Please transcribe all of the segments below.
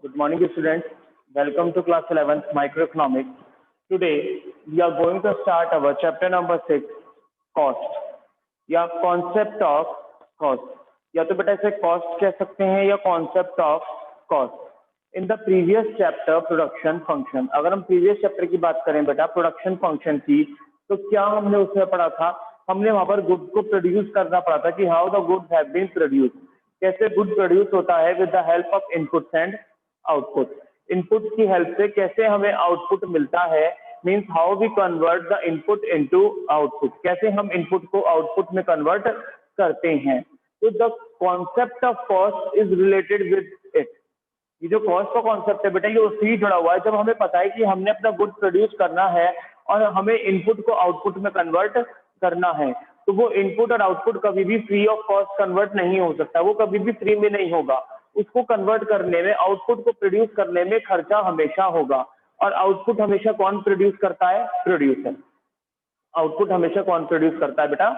Good morning, students. Welcome to class 11th microeconomics. Today we are going to start our chapter number 6, cost या concept of cost. या तो बेटा इसे cost कह सकते हैं या concept of cost. In the previous chapter production function, अगर हम previous chapter की बात करें बेटा production function की, तो क्या हमने उसमें पढ़ा था? हमने वहां पर गुड्स को प्रोड्यूस करना पड़ा था कि how the goods have been produce, कैसे गुड प्रोड्यूस होता है with the help of inputs and output. Input की हेल्प से कैसे हमें आउटपुट मिलता है, means how we convert the input into output, कैसे हम इनपुट को आउटपुट में कन्वर्ट करते हैं. तो the concept of cost is related with it. ये जो कॉस्ट का कॉन्सेप्ट है बेटा ये उससे ही जुड़ा हुआ है. जब हमें पता है कि हमने अपना गुड प्रोड्यूस करना है और हमें इनपुट को आउटपुट में कन्वर्ट करना है, तो वो इनपुट और आउटपुट कभी भी फ्री ऑफ कॉस्ट कन्वर्ट नहीं हो सकता, वो कभी भी फ्री में नहीं होगा. उसको कन्वर्ट करने में, आउटपुट को प्रोड्यूस करने में खर्चा हमेशा होगा. और आउटपुट हमेशा कौन प्रोड्यूस करता है? प्रोड्यूसर. आउटपुट हमेशा कौन प्रोड्यूस करता है बेटा?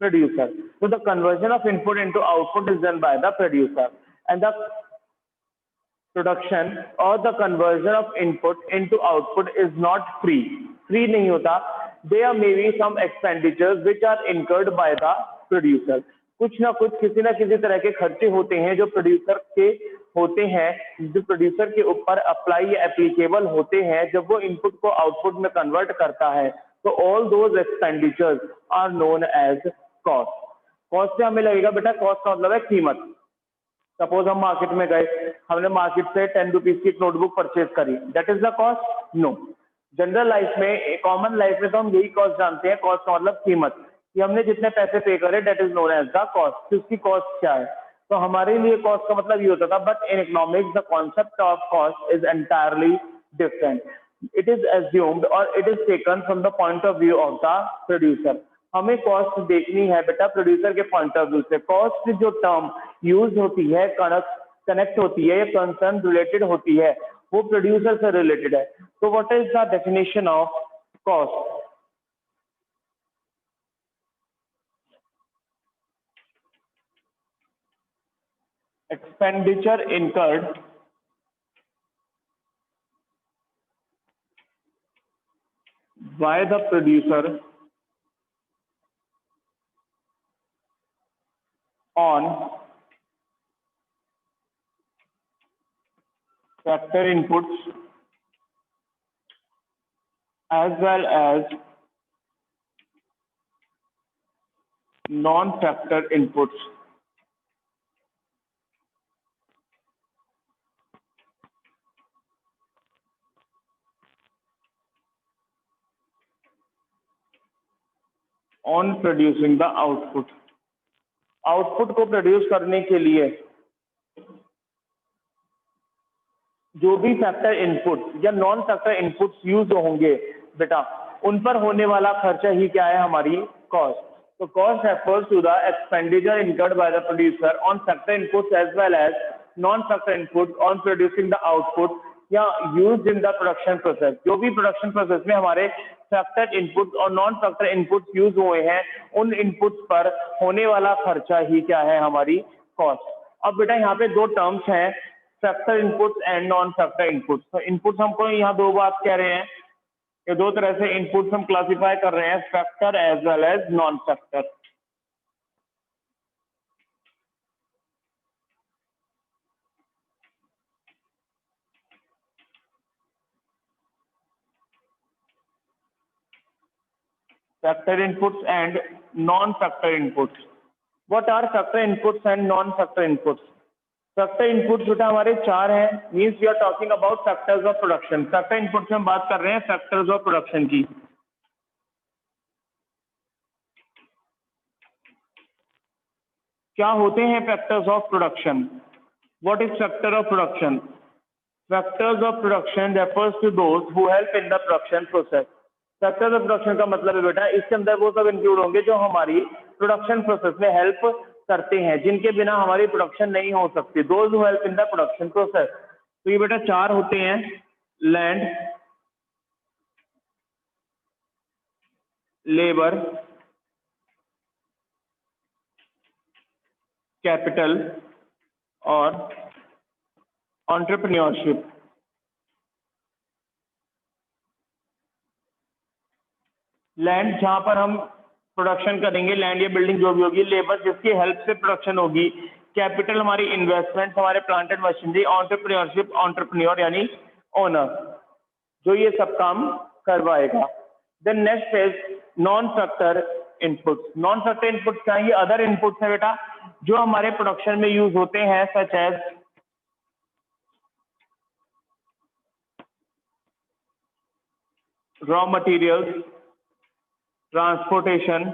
प्रोड्यूसर. तो the conversion of input into output is done by the producer and the production और the conversion of input into output is not free. Free नहीं होता. There may be some expenditures which are incurred by the producer. कुछ ना कुछ किसी ना किसी तरह के खर्चे होते हैं जो प्रोड्यूसर के होते हैं, जो प्रोड्यूसर के ऊपर अप्लाई या एप्लीकेबल होते हैं जब वो इनपुट को आउटपुट में कन्वर्ट करता है. तो all those expenditures are known as cost. Cost से हमें लगेगा बेटा, कॉस्ट का मतलब है कीमत. सपोज हम मार्केट में गए, हमने मार्केट से 10 रुपीज की एक नोटबुक परचेज करी, that is the cost? No. General life में, कॉमन लाइफ में तो हम यही कॉस्ट जानते हैं. कॉस्ट का मतलब कीमत, कि हमने जितने पैसे पे करे that is known as the cost. उसकी कॉस्ट क्या है? तो हमारे लिए कॉस्ट का मतलब ये होता था. But in economics the concept of cost is entirely different. It is assumed और it is taken from the point of view of the producer. हमें कॉस्ट देखनी है बेटा प्रोड्यूसर के पॉइंट ऑफ व्यू से. कॉस्ट जो टर्म यूज होती है, कनेक्ट होती है या कंसर्न रिलेटेड होती है, वो प्रोड्यूसर से रिलेटेड है. तो what is the definition of cost? Expenditure incurred by the producer on factor inputs as well as non-factor inputs. On producing the output. Output को प्रोड्यूस करने के लिए जो भी फैक्टर इनपुट या नॉन फैक्टर इनपुट्स यूज होंगे बेटा, उन पर होने वाला खर्चा ही क्या है? हमारी कॉस्ट. तो cost refers to the expenditure incurred by the producer on factor inputs as well as non factor input on producing the output या used in the production process. जो भी प्रोडक्शन प्रोसेस में हमारे फैक्टर इनपुट और non factor input use हुए हैं, उन inputs पर होने वाला खर्चा ही क्या है? हमारी कॉस्ट. अब बेटा यहाँ पे दो टर्म्स हैं, factor inputs and non factor inputs. तो इनपुट्स हमको यहाँ दो बात कह रहे हैं, ये दो तरह से इनपुट्स हम क्लासिफाई कर रहे हैं, factor as well as non factor. factor inputs and non-factor inputs. What are factor inputs and non-factor inputs? Factor inputs बेटा हमारे चार हैं. Means we are talking about factors of production. Factor inputs में हम बात कर रहे हैं फैक्टर्स ऑफ प्रोडक्शन की. क्या होते हैं factors of production? What is factor of production? Factors of production refers to those who help in the production process. Factors of production का मतलब है बेटा इसके अंदर वो सब इंक्लूड होंगे जो हमारी प्रोडक्शन प्रोसेस में हेल्प करते हैं, जिनके बिना हमारी प्रोडक्शन नहीं हो सकती. Those who help in the production process. तो ये बेटा चार होते हैं: लैंड, लेबर, कैपिटल और एंटरप्रेन्योरशिप, लैंड जहां पर हम प्रोडक्शन करेंगे, लैंड या बिल्डिंग जो भी होगी, लेबर जिसकी हेल्प से प्रोडक्शन होगी, कैपिटल हमारी इन्वेस्टमेंट, हमारे plant and machinery, entrepreneurship entrepreneur यानी ओनर जो ये सब काम करवाएगा। Then next is non factor inputs. Non factor inputs क्या है? ये अदर इनपुट्स है बेटा जो हमारे प्रोडक्शन में यूज होते हैं, such as raw materials, transportation,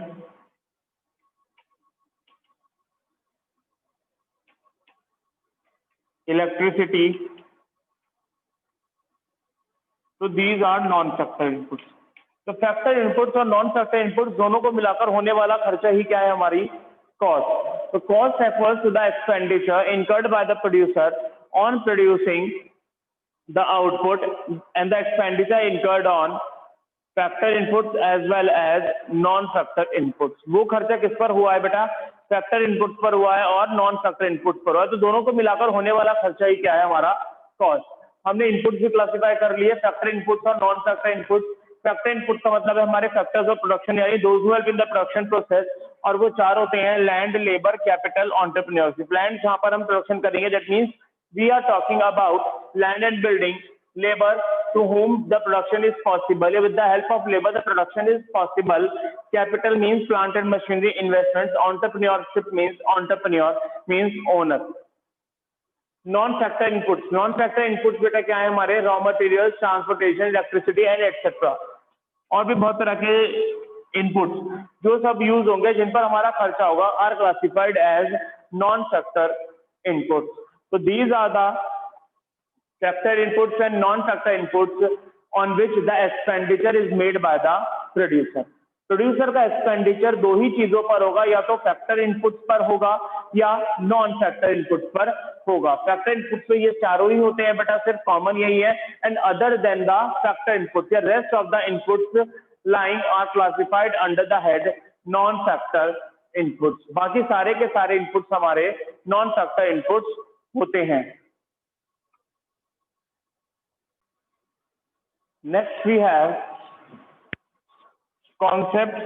electricity. तो these are non factor inputs. तो फैक्टर इनपुट्स और नॉन फैक्टर इनपुट्स दोनों को मिलाकर होने वाला खर्चा ही क्या है? हमारी कॉस्ट। तो cost refers to the expenditure incurred by the producer on producing the output and the expenditure incurred on factor inputs as well as non factor inputs. वो खर्चा किस पर हुआ है बेटा? फैक्टर इनपुट्स पर हुआ है और नॉन फैक्टर इनपुट्स पर हुआ है। तो दोनों को मिलाकर होने वाला खर्चा ही क्या है? हमारा कॉस्ट। हमने इनपुट्स भी क्लासिफाई कर लिए, फैक्टर इनपुट्स और non factor inputs. Factor input का मतलब है हमारे फैक्टर्स ऑफ प्रोडक्शन यानी those who help in the production process, और वो चार होते हैं: land, labour, capital, entrepreneurship. Land जहां पर हम प्रोडक्शन करेंगे, that means we are talking about land and building, labor to whom the production is possible. With the help of labor the production is possible. Capital means plant and machinery investments. Entrepreneurship means entrepreneur means owner. Non factor inputs. Non factor inputs बेटा क्या है? हमारे raw materials, transportation, electricity and etcetera. और भी बहुत तरह के inputs जो सब यूज होंगे जिन पर हमारा खर्चा होगा are classified as non factor inputs. तो these are the factor inputs and non-factor inputs on which the expenditure is made by the producer. Producer का एक्सपेंडिचर दो ही चीजों पर होगा, या तो फैक्टर इनपुट्स पर होगा या नॉन फैक्टर इनपुट्स पर होगा। फैक्टर इनपुट्स तो ये चारों ही होते हैं बेटा, सिर्फ कॉमन यही है। And other than the factor inputs या rest of the inputs lying are classified under the head non factor inputs. बाकी सारे के सारे इनपुट्स हमारे नॉन फैक्टर इनपुट्स होते हैं। Next we have concepts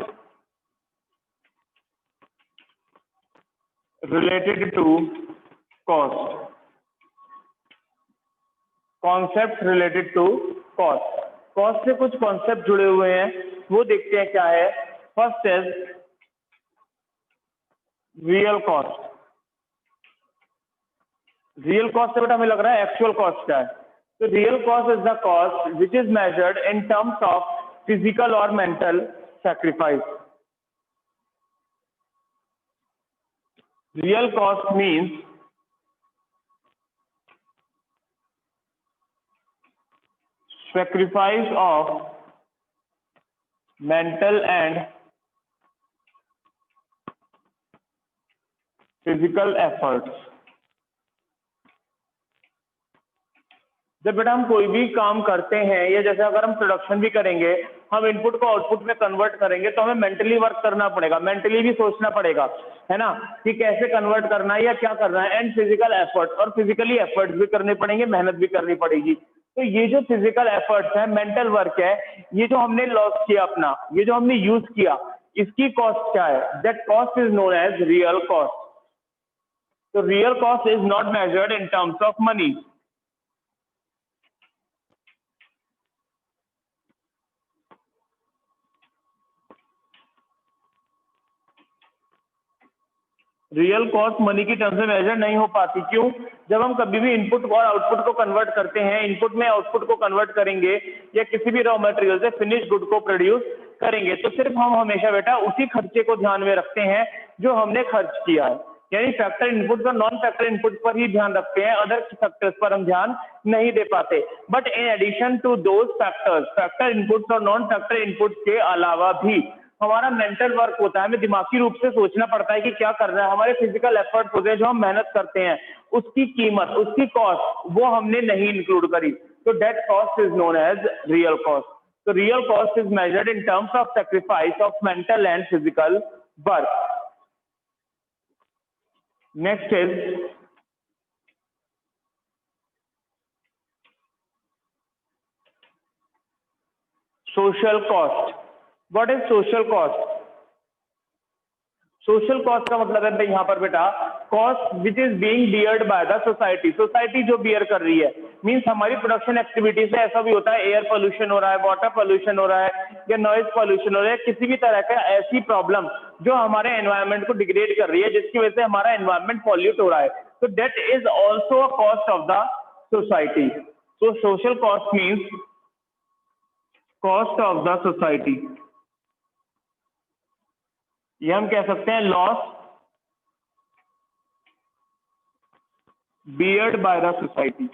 related to cost. Concepts related to cost. Cost से कुछ कॉन्सेप्ट जुड़े हुए हैं, वो देखते हैं क्या है। First is real cost. Real cost से बेटा हमें लग रहा है एक्चुअल कॉस्ट क्या है? So real cost is the cost which is measured in terms of physical or mental sacrifice. Real cost means sacrifice of mental and physical efforts. जब बेटा हम कोई भी काम करते हैं, या जैसे अगर हम प्रोडक्शन भी करेंगे, हम इनपुट को आउटपुट में कन्वर्ट करेंगे, तो हमें मेंटली वर्क करना पड़ेगा, मेंटली भी सोचना पड़ेगा, है ना, कि कैसे कन्वर्ट करना है या क्या करना है। एंड फिजिकल एफर्ट, और फिजिकली एफर्ट भी करने पड़ेंगे, मेहनत भी करनी पड़ेगी। तो ये जो फिजिकल एफर्ट्स है, मेंटल वर्क है, ये जो हमने लॉस किया अपना, ये जो हमने यूज किया, इसकी कॉस्ट क्या है? That cost is known as real cost. तो real cost is not measured in terms of money. Real cost money की टर्म्स में मेजर नहीं हो पाती। क्यों? जब हम कभी भी इनपुट और आउटपुट को कन्वर्ट करते हैं, इनपुट में आउटपुट को कन्वर्ट करेंगे या किसी भी रॉ मटेरियल से फिनिश गुड को प्रोड्यूस करेंगे, तो सिर्फ हम हमेशा बेटा उसी खर्चे को ध्यान में रखते हैं जो हमने खर्च किया है, यानी फैक्टर इनपुट और नॉन फैक्टर इनपुट पर ही ध्यान रखते हैं, अदर फैक्टर्स पर हम ध्यान नहीं दे पाते। But in addition to those factors, factor inputs और नॉन फैक्टर इनपुट्स के अलावा भी हमारा मेंटल वर्क होता है, हमें दिमागी रूप से सोचना पड़ता है कि क्या करना है। हमारे फिजिकल एफर्ट्स होते हैं जो हम मेहनत करते हैं, उसकी कीमत, उसकी कॉस्ट वो हमने नहीं इंक्लूड करी। तो that cost is known as real cost. तो real cost is measured in terms of sacrifice of mental and physical work. Next is social cost. What is social cost? Social cost का मतलब है यहाँ पर बेटा cost which is being beared by the society, society जो bear कर रही है, मींस हमारी प्रोडक्शन एक्टिविटी से ऐसा भी होता है एयर पोल्यूशन हो रहा है, वाटर पोल्यूशन हो रहा है या नॉइज पोल्यूशन हो रहा है, किसी भी तरह का ऐसी प्रॉब्लम जो हमारे एनवायरनमेंट को डिग्रेड कर रही है जिसकी वजह से हमारा एनवायरनमेंट पॉल्यूट हो रहा है, तो that is also a cost of the society. So social cost means cost of the society. ये हम कह सकते हैं loss beard by the society.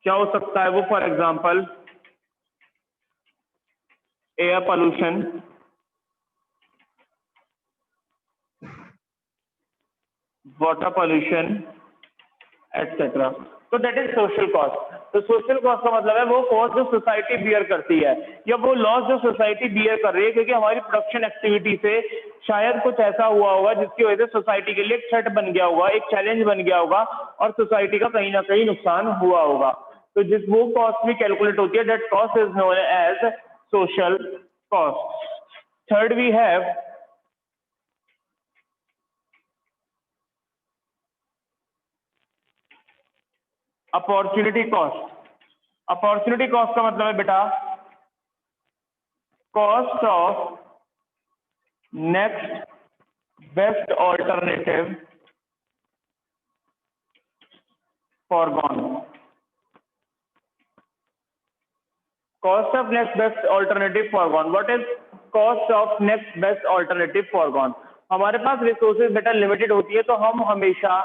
क्या हो सकता है वो? For example air pollution, water pollution etcetera. तो दैट इज सोशल कॉस्ट. तो सोशल कॉस्ट का मतलब है वो कॉस्ट जो सोसाइटी बियर करती है या वो लॉस जो सोसाइटी बियर कर रही है क्योंकि हमारी प्रोडक्शन एक्टिविटी से शायद कुछ ऐसा हुआ होगा जिसकी वजह से सोसाइटी के लिए एक थ्रेट बन गया होगा, एक चैलेंज बन गया होगा और सोसाइटी का कहीं ना कहीं नुकसान हुआ होगा. तो जिस वो कॉस्ट भी कैलकुलेट होती है, that cost is known as social cost. Third we have opportunity cost. Opportunity cost का मतलब है बेटा cost of next best alternative forgone. Cost of next best alternative forgone. What is cost of next best alternative forgone? हमारे पास resources बेटा limited होती है तो हम हमेशा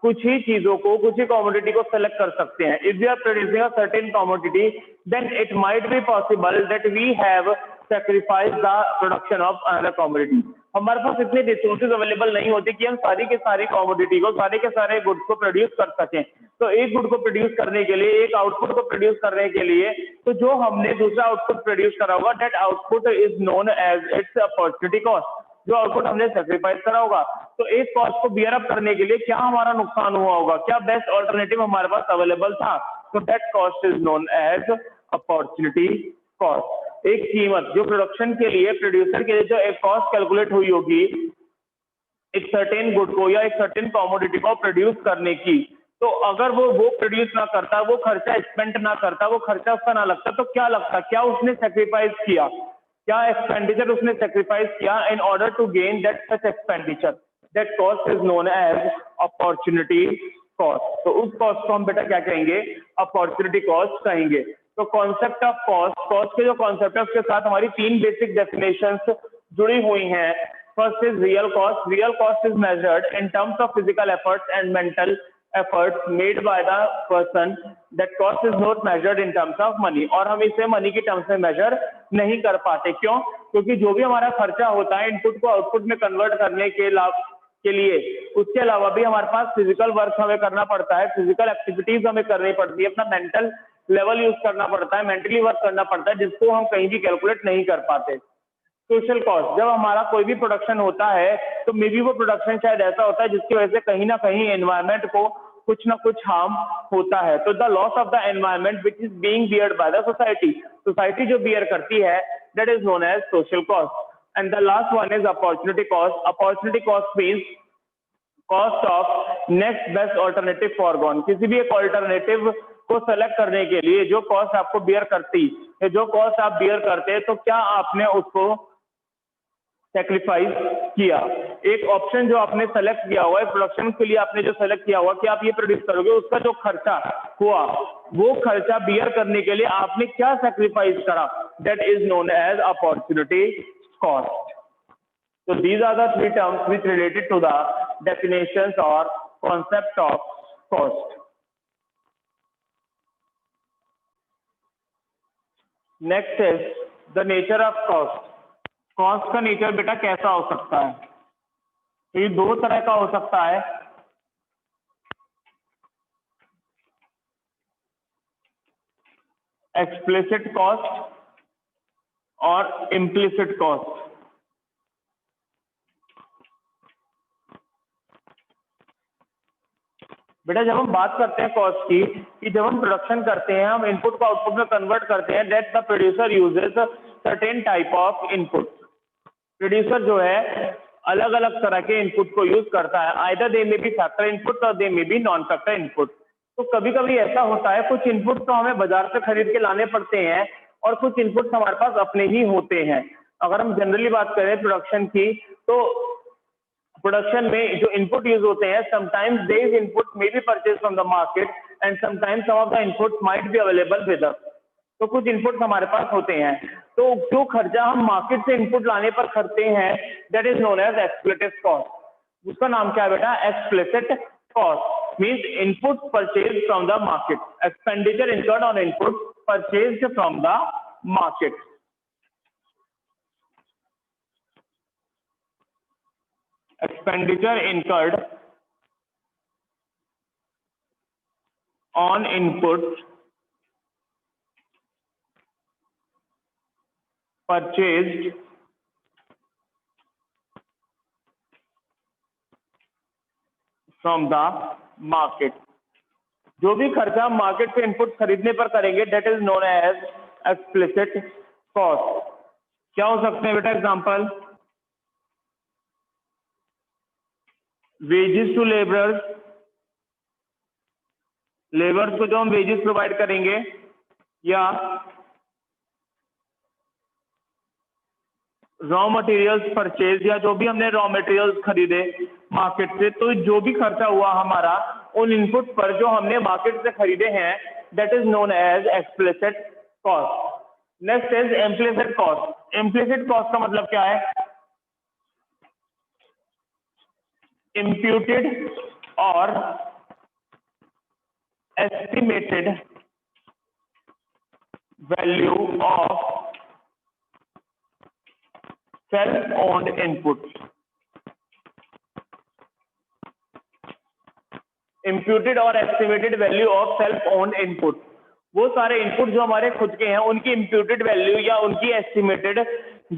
कुछ ही चीजों को, कुछ ही कमोडिटी को सेलेक्ट कर सकते हैं. If we are producing a certain commodity then it might be possible that we have sacrifice the production of another commodity. हमारे पास इतने रिसोर्सेज अवेलेबल नहीं होते कि हम सारी के सारी कमोडिटी को, सारे के सारे गुड्स को प्रोड्यूस कर सकें. तो एक गुड को प्रोड्यूस करने के लिए, एक आउटपुट को प्रोड्यूस करने के लिए, तो जो हमने दूसरा आउटपुट प्रोड्यूस करा होगा that output is known as its opportunity cost. जो आउटपुट हमने सेक्रीफाइस करा होगा, तो एक कॉस्ट को बियर अप करने के लिए क्या हमारा नुकसान हुआ होगा, क्या बेस्ट ऑल्टरनेटिव हमारे पास अवेलेबल था, तो that cost is known as opportunity cost. एक कीमत जो प्रोडक्शन के लिए, प्रोड्यूसर के लिए जो एक कॉस्ट कैलकुलेट हुई होगी एक सर्टेन गुड को या एक सर्टेन कमोडिटी को प्रोड्यूस करने की, तो अगर वो प्रोड्यूस ना करता, वो खर्चा एक्सपेंड ना करता, वो खर्चा उसका ना लगता, तो क्या लगता, क्या उसने सेक्रीफाइस किया, क्या एक्सपेंडिचर उसने सेक्रीफाइस किया in order to gain that such expenditure, that cost is known as opportunity cost. तो उस कॉस्ट को हम बेटा क्या कहेंगे? अपॉर्चुनिटी कॉस्ट कहेंगे. तो कॉन्सेप्ट ऑफ कॉस्ट, कॉस्ट के जो कॉन्सेप्ट है उसके साथ हमारी तीन बेसिक डेफिनेशंस जुड़ी हुई हैं. First is real cost. Real cost is measured in terms of physical efforts and mental efforts made by the person. That cost is not measured in terms of money. और हम इसे money की terms में measure नहीं कर पाते. क्यों? क्योंकि जो भी हमारा खर्चा होता है इनपुट को आउटपुट में कन्वर्ट करने के लाभ के लिए, उसके अलावा भी हमारे पास फिजिकल वर्क हमें करना पड़ता है, फिजिकल एक्टिविटीज हमें करनी पड़ती है, अपना मेंटल लेवल यूज करना पड़ता है, मेंटली वर्क करना पड़ता है, जिसको हम कहीं भी कैलकुलेट नहीं कर पाते. सोशल कॉस्ट, जब हमारा कोई भी प्रोडक्शन होता है तो मे बी वो प्रोडक्शन शायद ऐसा होता है जिसकी वजह से कहीं ना कहीं एनवायरनमेंट को कुछ ना कुछ हार्म होता है. तो the loss of the environment which is being beared by the society, society जो बियर करती है that is known as social cost. And the last one is opportunity cost. Opportunity cost means cost of next best alternative foregone. किसी भी एक alternative को select करने के लिए जो कॉस्ट आपको बियर करती है, जो कॉस्ट आप बियर करते हैं, तो क्या आपने उसको सेक्रीफाइस किया. एक ऑप्शन जो आपने सेलेक्ट किया हुआ है प्रोडक्शन के लिए, आपने जो सेलेक्ट किया हुआ कि आप ये प्रोड्यूस करोगे, उसका जो खर्चा हुआ वो खर्चा बियर करने के लिए आपने क्या सेक्रीफाइस करा, that is known as opportunity cost. So these are the three terms which related to the definitions or concept of cost. Next is the nature of cost. Cost का नेचर बेटा कैसा हो सकता है? तो ये दो तरह का हो सकता है. एक्सप्लिसिट कॉस्ट और इम्प्लिसिट कॉस्ट. बेटा जब हम बात करते हैं कॉस्ट की, कि जब हम प्रोडक्शन करते हैं, हम इनपुट को आउटपुट में कन्वर्ट करते हैं, that the producer uses certain type of input. Producer जो है अलग अलग तरह के इनपुट को यूज करता है, आइदर दे में बी फैक्टर इनपुट और दे में बी नॉन फैक्टर इनपुट। तो कभी कभी ऐसा होता है कुछ इनपुट तो हमें बाजार से खरीद के लाने पड़ते हैं और कुछ इनपुट हमारे पास अपने ही होते हैं। अगर हम जनरली बात करें प्रोडक्शन की, तो प्रोडक्शन में जो इनपुट यूज होते हैं, sometimes these inputs may be purchased from the market and sometimes some of the inputs might be available with us। तो कुछ इनपुट हमारे पास होते हैं, तो जो खर्चा हम मार्केट से इनपुट लाने पर करते हैं, that is known as explicit cost. उसका नाम क्या है बेटा? Explicit cost means input purchase from the market, expenditure incurred on input purchase from the market. Expenditure incurred on input purchased from the market। जो भी खर्चा हम मार्केट से इनपुट खरीदने पर करेंगे, that is known as explicit cost. क्या हो सकते हैं बेटा example? Wages to labourers, labours को जो हम वेजेस प्रोवाइड करेंगे, या रॉ मटेरियल्स परचेज, या जो भी हमने रॉ मटेरियल्स खरीदे मार्केट से, तो जो भी खर्चा हुआ हमारा उन इनपुट पर जो हमने मार्केट से खरीदे हैं, that is known as explicit cost. Next is implicit cost. Implicit cost का मतलब क्या है? imputed or estimated value of self-owned inputs। imputed और estimated value of self-owned input, वो सारे इनपुट जो हमारे खुद के हैं उनकी imputed value या उनकी estimated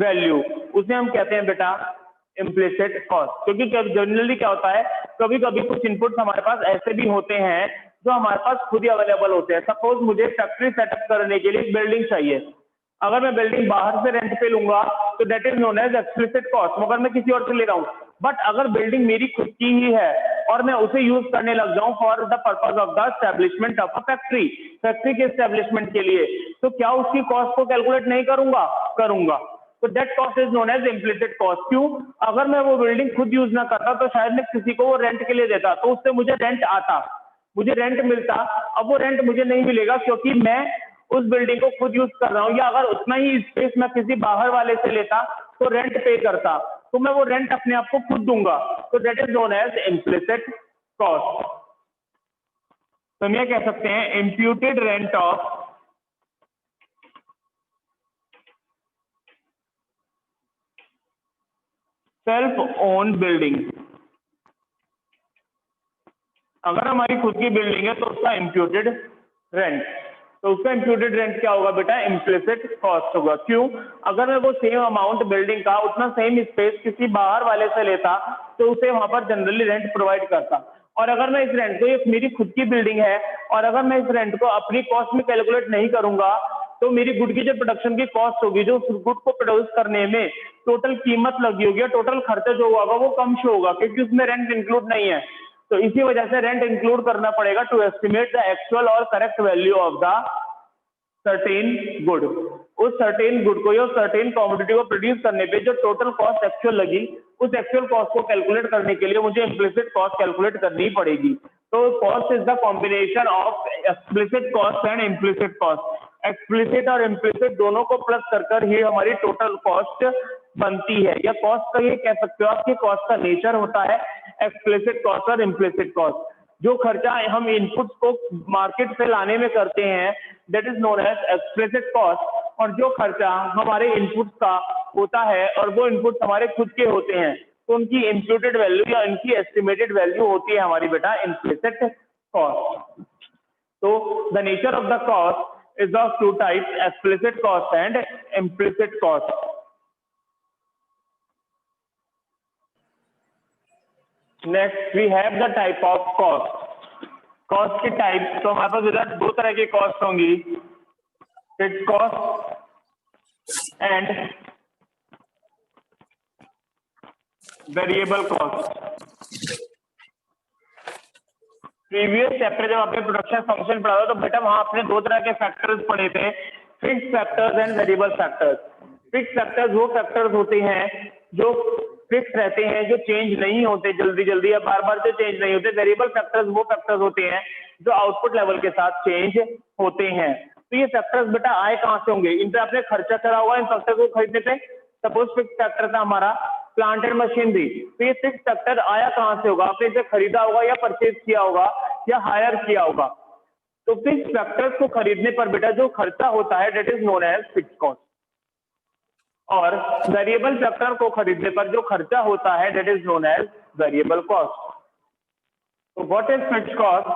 value, उसे हम कहते हैं बेटा इम्प्लिसिट कॉस्ट। क्योंकि जनरली क्या होता है, कभी कभी कुछ इनपुट्स हमारे पास ऐसे भी होते हैं जो हमारे पास खुद ही अवेलेबल होते हैं। सपोज मुझे फैक्ट्री सेटअप करने के लिए बिल्डिंग चाहिए, अगर मैं बिल्डिंग बाहर से रेंट पे लूंगा तो that is known as explicit cost, मगर मैं किसी और से ले रहा हूँ। बट अगर बिल्डिंग मेरी खुद की ही है और मैं उसे यूज करने लग जाऊं for the purpose of the establishment of a factory, factory के एस्टेब्लिशमेंट के लिए, तो क्या उसकी कॉस्ट को कैलकुलेट नहीं करूंगा? करूंगा। तो that cost is known as implicit cost. क्यों? अगर मैं वो बिल्डिंग खुद यूज ना करता तो शायद मैं किसी को वो रेंट के लिए देता, तो उससे मुझे रेंट आता, मुझे रेंट मिलता। अब वो रेंट मुझे नहीं मिलेगा क्योंकि मैं उस बिल्डिंग को खुद यूज कर रहा हूँ, या अगर उतना ही स्पेस मैं किसी बाहर वाले से लेता तो रेंट पे करता, तो मैं वो रेंट अपने आप को खुद दूंगा। तो that is known as implicit cost. तो हम ये कह सकते हैं imputed rent of self own building. अगर हमारी खुद की बिल्डिंग है तो उसका इम्प्यूटेड रेंट, तो उसका इम्प्यूटेड रेंट क्या होगा बेटा? इम्प्लिसिट कॉस्ट होगा। क्यों? अगर मैं वो सेम अमाउंट बिल्डिंग का, उतना सेम स्पेस किसी बाहर वाले से लेता तो उसे वहां पर जनरली रेंट प्रोवाइड करता, और अगर मैं इस रेंट को, ये मेरी खुद की बिल्डिंग है और अगर मैं इस रेंट को अपनी कॉस्ट में कैलकुलेट नहीं करूंगा तो मेरी गुड की जो प्रोडक्शन की कॉस्ट होगी, जो उस गुड को प्रोड्यूस करने में टोटल कीमत लगी होगी, टोटल खर्चा जो होगा वो कम शो होगा, क्योंकि उसमें रेंट इंक्लूड नहीं है। तो इसी वजह से रेंट इंक्लूड करना पड़ेगा टू एस्टिमेट द एक्चुअल और correct value of the certain good. उस सर्टेन गुड को या सर्टेन कॉमोडिटी को प्रोड्यूस करने पे जो टोटल कॉस्ट एक्चुअल लगी, उस एक्चुअल कॉस्ट को कैलकुलेट करने के लिए मुझे इम्प्लिसिट कॉस्ट कैलकुलेट करनी पड़ेगी। तो cost is the combination of explicit cost and implicit cost. Explicit और इम्प्लिसिट दोनों को प्लस कर ही हमारी टोटल कॉस्ट बनती है, या कॉस्ट का ये कह सकते हो आपकी कॉस्ट का नेचर होता है एक्सप्लिसिट कॉस्ट और इम्प्लिसिट कॉस्ट। जो खर्चा हम इनपुट्स को मार्केट से लाने में करते हैं that is known as explicit cost, और जो खर्चा हमारे इनपुट्स का होता है और वो इनपुट्स हमारे खुद के होते हैं तो उनकी इम्प्यूटेड वैल्यू या इनकी एस्टिमेटेड वैल्यू होती है हमारी बेटा इम्प्लिसिट कॉस्ट। तो the nature of the cost is of two types, explicit cost and implicit cost. Next we have the type of cost. Cost की टाइप, तो हमारे पास बेटा दो तरह की कॉस्ट होंगी, fixed cost and variable cost. Previous chapter जब आपने प्रोडक्शन फंक्शन पढ़ा था तो बेटा वहां आपने दो तरह के फैक्टर्स पढ़े थे, fixed factors and variable factors. Fixed factors वो फैक्टर्स होते हैं जो फिक्स रहते हैं, जो चेंज नहीं होते जल्दी जल्दी या बार बार जो चेंज नहीं होते। वेरिएबल फैक्टर्स वो फैक्टर्स होते हैं जो आउटपुट लेवल के साथ चेंज होते हैं। तो ये फैक्टर्स बेटा आए कहां से होंगे? इन पे आपने खर्चा करा होगा इन फैक्टर्स को खरीदने पे। सपोज फिक्स फैक्टर था हमारा प्लांट एंड मशीनरी, तो ये फिक्स फैक्टर आया कहां से होगा? आपने इसे खरीदा होगा या परचेज किया होगा या हायर किया होगा। तो फिक्स फैक्टर्स को खरीदने पर बेटा जो खर्चा होता है that is known as fixed cost, और वेरिएबल फैक्टर को खरीदने पर जो खर्चा होता है that is known as variable cost. तो what is fixed cost?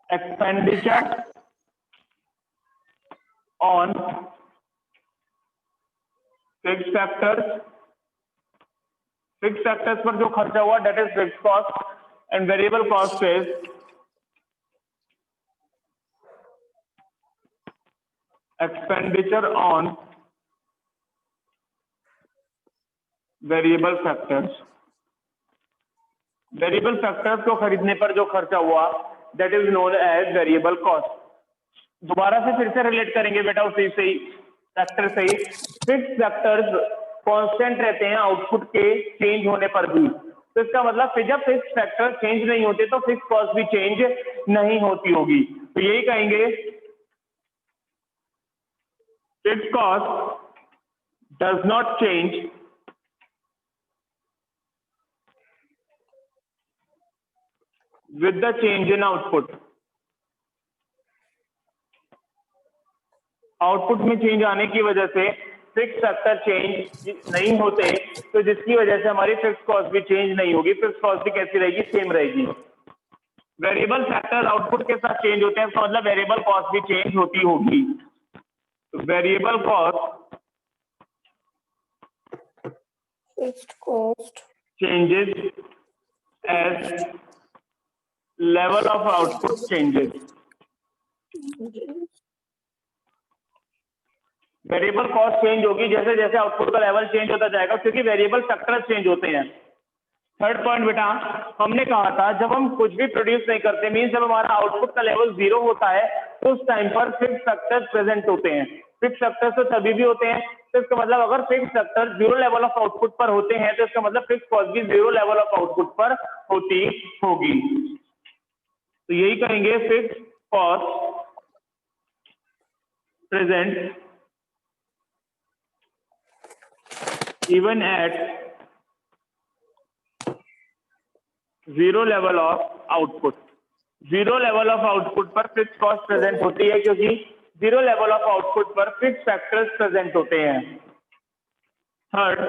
Expenditure on fixed factors, fixed factors पर जो खर्चा हुआ that is fixed cost, and variable cost is expenditure on variable factors. Variable factors को खरीदने पर जो खर्चा हुआ that is known as variable cost. दोबारा से फिर से रिलेट करेंगे बेटा उसी से ही, फैक्टर से ही। फिक्स्ड फैक्टर्स कांस्टेंट रहते हैं आउटपुट के चेंज होने पर भी, तो इसका मतलब जब फिक्स्ड फैक्टर चेंज नहीं होते तो फिक्स्ड कॉस्ट भी चेंज नहीं होती होगी। तो यही कहेंगे fixed cost does not change with the change in output। Output में चेंज आने की वजह से फिक्स फैक्टर चेंज नहीं होते, तो जिसकी वजह से हमारी फिक्स कॉस्ट भी चेंज नहीं होगी। फिक्स कॉस्ट भी कैसी रहेगी? सेम रहेगी। वेरिएबल फैक्टर आउटपुट के साथ चेंज होते हैं, तो मतलब वेरिएबल कॉस्ट भी चेंज होती होगी। Variable cost fixed cost changes as level of output changes. Variable cost change होगी जैसे जैसे आउटपुट का लेवल चेंज होता जाएगा, क्योंकि वेरिएबल फैक्टर चेंज होते हैं। थर्ड पॉइंट बेटा, हमने कहा था जब हम कुछ भी प्रोड्यूस नहीं करते, मीन जब हमारा आउटपुट का लेवल 0 होता है तो उस टाइम पर फिक्स्ड फैक्टर्स प्रेजेंट होते हैं। फिक्स्ड फैक्टर्स तो तभी भी होते हैं, तो इसका मतलब अगर fixed factor 0 level of output पर होते हैं तो इसका मतलब फिक्स्ड कॉस्ट भी 0 लेवल ऑफ आउटपुट पर होती होगी। तो यही कहेंगे fixed cost present even at 0 level of output। 0 level of output पर फिक्स्ड कॉस्ट प्रेजेंट होती है, क्योंकि 0 लेवल ऑफ आउटपुट पर फिक्स्ड फैक्टर्स प्रेजेंट होते हैं। थर्ड,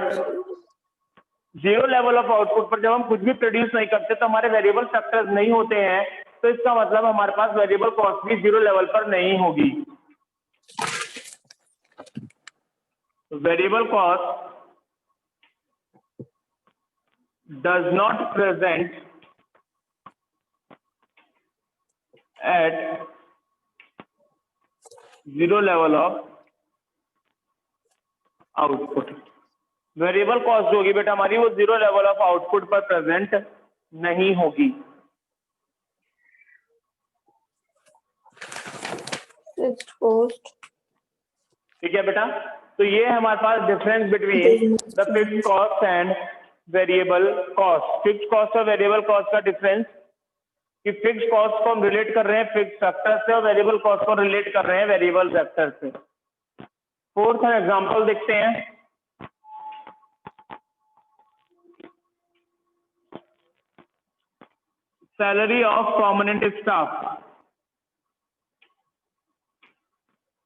0 लेवल ऑफ आउटपुट पर जब हम कुछ भी प्रोड्यूस नहीं करते तो हमारे वेरिएबल फैक्टर्स नहीं होते हैं, तो इसका मतलब हमारे पास वेरिएबल कॉस्ट भी 0 लेवल पर नहीं होगी। Variable cost does not present at 0 level of output। Variable cost जो होगी बेटा हमारी वो 0 लेवल ऑफ आउटपुट पर प्रेजेंट नहीं होगी। फिक्स्ड कॉस्ट, ठीक है बेटा, तो ये हमारे पास difference between the fixed cost and variable cost. Fixed cost और वेरिएबल कॉस्ट का डिफरेंस कि फिक्स्ड कॉस्ट को हम रिलेट कर रहे हैं फिक्स्ड फैक्टर से और वेरिएबल कॉस्ट को रिलेट कर रहे हैं वेरिएबल फैक्टर से। फोर्थ एग्जांपल देखते हैं। Salary of permanent staff.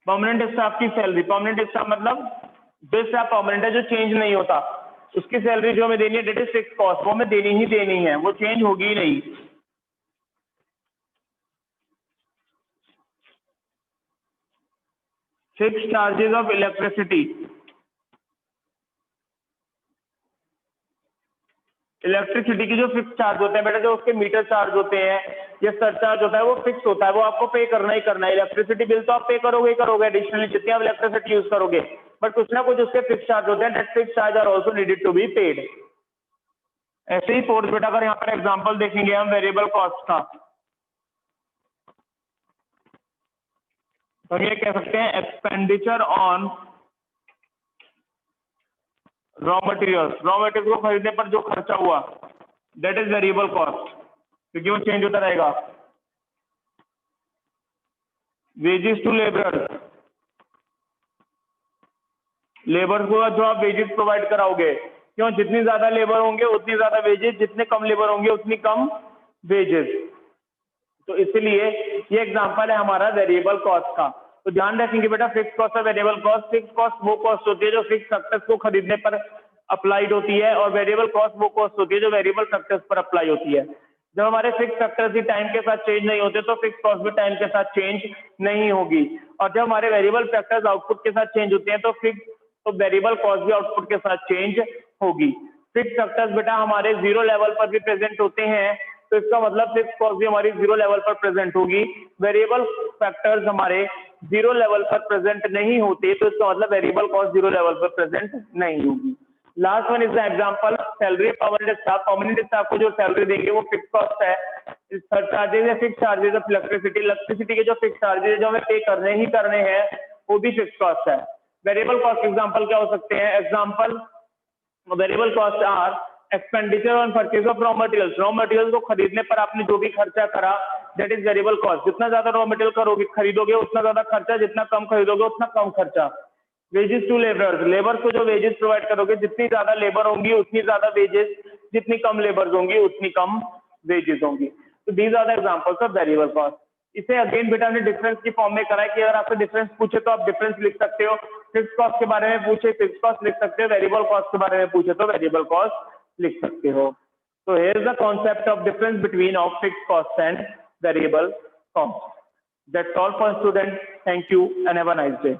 Permanent staff की सैलरी, परमानेंट स्टाफ मतलब जो स्टाफ परमानेंट है, जो चेंज नहीं होता, उसकी सैलरी जो हमें देनी है डेट इज फिक्स्ड कॉस्ट, वो हमें देनी ही देनी है, वो चेंज होगी ही नहीं। Fixed charges of electricity, electricity की जो फिक्स चार्ज होते हैं बेटा, जो उसके मीटर चार्ज होते हैं या सरचार्ज होता है, वो फिक्स होता है, वो आपको पे करना ही करना है। इलेक्ट्रिसिटी बिल तो आप पे करोगे ही करोगे एडिशनली जितनी आप इलेक्ट्रिसिटी यूज करोगे, बट कुछ ना कुछ उसके फिक्स चार्ज होते हैं, that fix charge are also needed to be paid. ऐसे ही फोर्स बेटा, अगर यहाँ पर एग्जाम्पल देखेंगे हम वेरिएबल कॉस्ट का, तो हम ये कह सकते हैं expenditure on raw materials, raw material को खरीदने पर जो खर्चा हुआ, दैट इज वेरिएबल कॉस्ट, क्योंकि वो चेंज होता रहेगा। वेजेस टू लेबरर्स, लेबर को जो आप वेजेस प्रोवाइड कराओगे, क्यों, जितनी ज्यादा लेबर होंगे उतनी ज्यादा वेजेस, जितने कम लेबर होंगे उतनी कम वेजेस। तो इसलिए ये एग्जांपल है हमारा वेरिएबल कॉस्ट का। तो ध्यान रखेंगे बेटा, फिक्स कॉस्ट और वेरिएबल कॉस्ट, फिक्स कॉस्ट वो कॉस्ट होती है जो फिक्स फैक्टर्स को खरीदने पर अप्लाइड होती है, और वेरिएबल कॉस्ट वो कॉस्ट होती है जो वेरिएबल फैक्टर्स पर अप्लाई होती है। जब हमारे फिक्स फैक्टर्स भी टाइम के साथ चेंज नहीं होते तो फिक्स कॉस्ट भी टाइम के साथ चेंज नहीं होगी, और जब हमारे वेरिएबल फैक्टर्स आउटपुट के साथ चेंज होते हैं तो वेरिएबल कॉस्ट भी आउटपुट के साथ चेंज होगी। फिक्स फैक्टर्स बेटा हमारे जीरो लेवल पर भी प्रेजेंट होते हैं, तो इसका मतलब फिक्स कॉस्ट भी हमारी जीरो लेवल पर प्रेजेंट होगी। वेरिएबल फैक्टर्स हमारे जीरो लेवल पर प्रेजेंट नहीं होते, तो इसका मतलब वेरिएबल कॉस्ट जीरो लेवल पर प्रेजेंट नहीं होगी। Last one is the example salary permanent staff. Permanent staff को जो सैलरी देंगे वो फिक्स कॉस्ट है। चार्जेज है fix charges of electricity, electricity के जो फिक्स चार्जेज जो हमें पे करने ही करने हैं वो भी फिक्स कॉस्ट है। वेरिएबल कॉस्ट एग्जांपल क्या हो सकते हैं? Example variable cost are expenditure on purchase of raw materials, raw material को खरीदने पर आपने जो भी खर्चा करा दैट इज वेरिएबल कॉस्ट। जितना ज्यादा रॉ मटेरियल करोगे खरीदोगे उतना ज्यादा खर्चा, जितना कम खरीदोगे उतना कम खर्चा। वेजेस टू लेबरर्स, लेबर को जो वेजेस प्रोवाइड करोगे, जितनी ज्यादा लेबर होंगी उतनी ज्यादा वेजेस, जितनी कम लेबर होंगी उतनी कम वेजेस होंगी। तो these are the examples of variable cost. इसे अगेन बेटा ने डिफरेंस की फॉर्म में करा है कि अगर आपसे डिफरेंस पूछे तो आप डिफरेंस लिख सकते हो, फिक्स कॉस्ट के बारे में पूछे फिक्स कॉस्ट लिख सकते हो, वेरिएबल कॉस्ट के बारे में पूछे तो वेरिएबल कॉस्ट लिख सकते हो। So here is the concept of difference between of fixed cost and variable cost. That's all for students. Thank you and have a nice day.